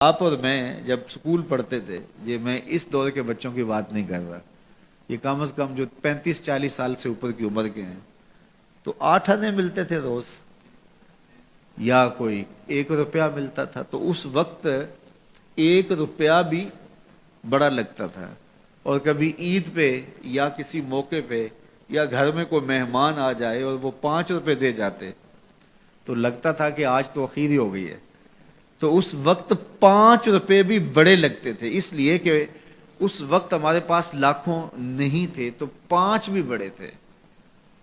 آپ اور میں جب سکول پڑھتے تھے، یہ میں اس دور کے بچوں کی بات نہیں کر رہا، یہ کم از کم جو 35-40 سال سے اوپر کی عمر کے ہیں، تو 8 آنے ملتے تھے روز، یا کوئی 1 روپیہ ملتا تھا، تو اس وقت 1 روپیہ بھی بڑا لگتا تھا۔ اور کبھی عید پہ یا کسی موقع پہ یا گھر میں کوئی مہمان آ جائے اور وہ 5 روپے دے جاتے تو لگتا تھا کہ آج تو اخیر ہی ہو گئی ہے۔ تو اس وقت 5 روپے بھی بڑے لگتے تھے، اس لیے کہ اس وقت ہمارے پاس لاکھوں نہیں تھے، تو 5 بھی بڑے تھے۔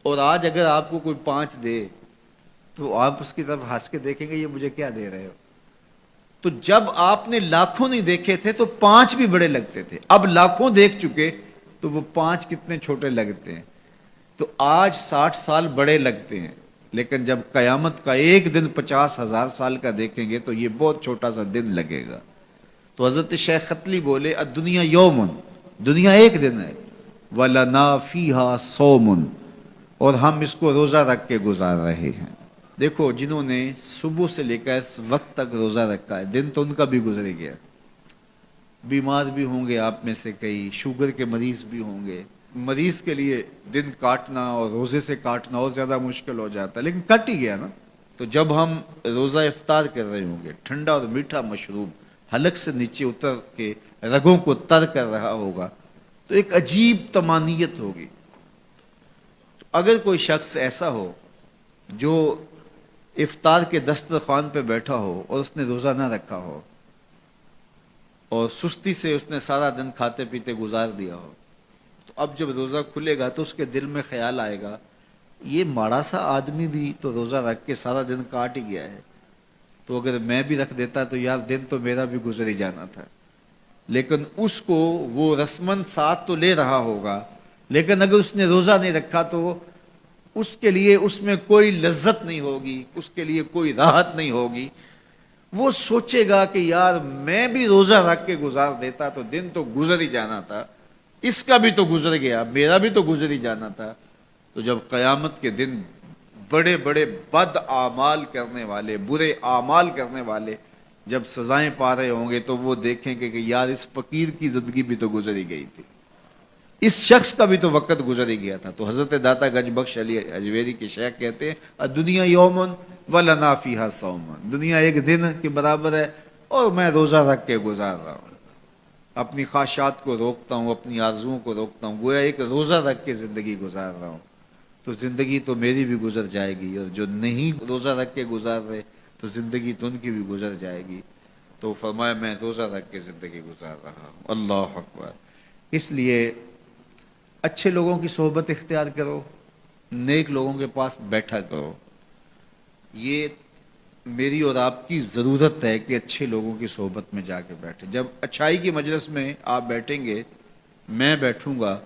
اور آج اگر آپ کو کوئی 5 دے تو آپ اس کی طرف ہنس کے دیکھیں گے، یہ مجھے کیا دے رہے ہو؟ تو جب آپ نے لاکھوں نہیں دیکھے تھے تو 5 بھی بڑے لگتے تھے، اب لاکھوں دیکھ چکے تو وہ 5 کتنے چھوٹے لگتے ہیں۔ تو آج 60 سال بڑے لگتے ہیں، لیکن جب قیامت کا ایک دن 50,000 سال کا دیکھیں گے تو یہ بہت چھوٹا سا دن لگے گا۔ تو حضرت شیخ ختلی بولے الدنیا یومن، دنیا ایک دن ہے، وَلَنَا فِيهَا صَوْمٌ، اور ہم اس کو روزہ رکھ کے گزار رہے ہیں۔ دیکھو جنہوں نے صبح سے لے کر اس وقت تک روزہ رکھا ہے، دن تو ان کا بھی گزر گیا، بیمار بھی ہوں گے آپ میں سے کئی، شوگر کے مریض بھی ہوں گے، مریض کے لیے دن کاٹنا اور روزے سے کاٹنا اور زیادہ مشکل ہو جاتا ہے، لیکن کٹ ہی گیا نا۔ تو جب ہم روزہ افطار کر رہے ہوں گے، ٹھنڈا اور میٹھا مشروب حلق سے نیچے اتر کے رگوں کو تر کر رہا ہوگا، تو ایک عجیب طمانینت ہوگی۔ تو اگر کوئی شخص ایسا ہو جو افطار کے دسترخوان پہ بیٹھا ہو اور اس نے روزہ نہ رکھا ہو اور سستی سے اس نے سارا دن کھاتے پیتے گزار دیا ہو، تو اب جب روزہ کھلے گا تو اس کے دل میں خیال آئے گا، یہ ماڑا سا آدمی بھی تو روزہ رکھ کے سارا دن کاٹ ہی گیا ہے، تو اگر میں بھی رکھ دیتا تو یار دن تو میرا بھی گزر ہی جانا تھا۔ لیکن اس کو وہ رسمن ساتھ تو لے رہا ہوگا، لیکن اگر اس نے روزہ نہیں رکھا تو اس کے لیے اس میں کوئی لذت نہیں ہوگی، اس کے لیے کوئی راحت نہیں ہوگی۔ وہ سوچے گا کہ یار میں بھی روزہ رکھ کے گزار دیتا تو دن تو گزر ہی جانا تھا، اس کا بھی تو گزر گیا، میرا بھی تو گزر ہی جانا تھا۔ تو جب قیامت کے دن بڑے بڑے بد اعمال کرنے والے، برے اعمال کرنے والے جب سزائیں پا رہے ہوں گے تو وہ دیکھیں گے کہ یار اس فقیر کی زندگی بھی تو گزر ہی گئی تھی، اس شخص کا بھی تو وقت گزر ہی گیا تھا۔ تو حضرت داتا گنج بخش علی اجویری کے شیخ کہتے ہیں دنیا یومن وَلَنَا فِيهَا صَوْمٌ، دنیا ایک دن کے برابر ہے اور میں روزہ رکھ کے گزار رہا ہوں، اپنی خواہشات کو روکتا ہوں، اپنی آرزوؤں کو روکتا ہوں، گویا ایک روزہ رکھ کے زندگی گزار رہا ہوں۔ تو زندگی تو میری بھی گزر جائے گی، اور جو نہیں روزہ رکھ کے گزار رہے تو زندگی تو ان کی بھی گزر جائے گی۔ تو فرمایا میں روزہ رکھ کے زندگی گزار رہا ہوں۔ اللہ اکبر۔ اس لیے اچھے لوگوں کی صحبت اختیار کرو، نیک لوگوں کے پاس بیٹھا کرو۔ یہ میری اور آپ کی ضرورت ہے کہ اچھے لوگوں کی صحبت میں جا کے بیٹھے۔ جب اچھائی کی مجلس میں آپ بیٹھیں گے، میں بیٹھوں گا،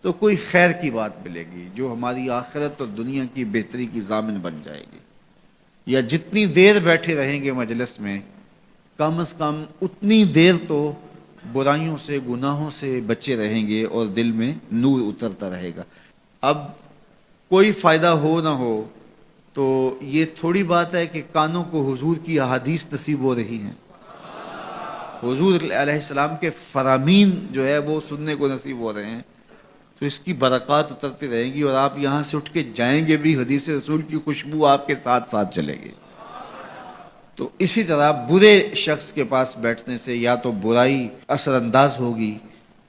تو کوئی خیر کی بات ملے گی جو ہماری آخرت اور دنیا کی بہتری کی ضامن بن جائے گی۔ یا جتنی دیر بیٹھے رہیں گے مجلس میں، کم از کم اتنی دیر تو برائیوں سے، گناہوں سے بچے رہیں گے اور دل میں نور اترتا رہے گا۔ اب کوئی فائدہ ہو نہ ہو تو یہ تھوڑی بات ہے کہ کانوں کو حضور کی احادیث نصیب ہو رہی ہیں، حضور علیہ السلام کے فرامین جو ہے وہ سننے کو نصیب ہو رہے ہیں، تو اس کی برکات اترتی رہیں گی، اور آپ یہاں سے اٹھ کے جائیں گے بھی حدیث رسول کی خوشبو آپ کے ساتھ ساتھ چلے گی۔ تو اسی طرح برے شخص کے پاس بیٹھنے سے یا تو برائی اثر انداز ہوگی،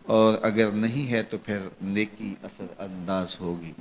اور اگر نہیں ہے تو پھر نیکی اثر انداز ہوگی۔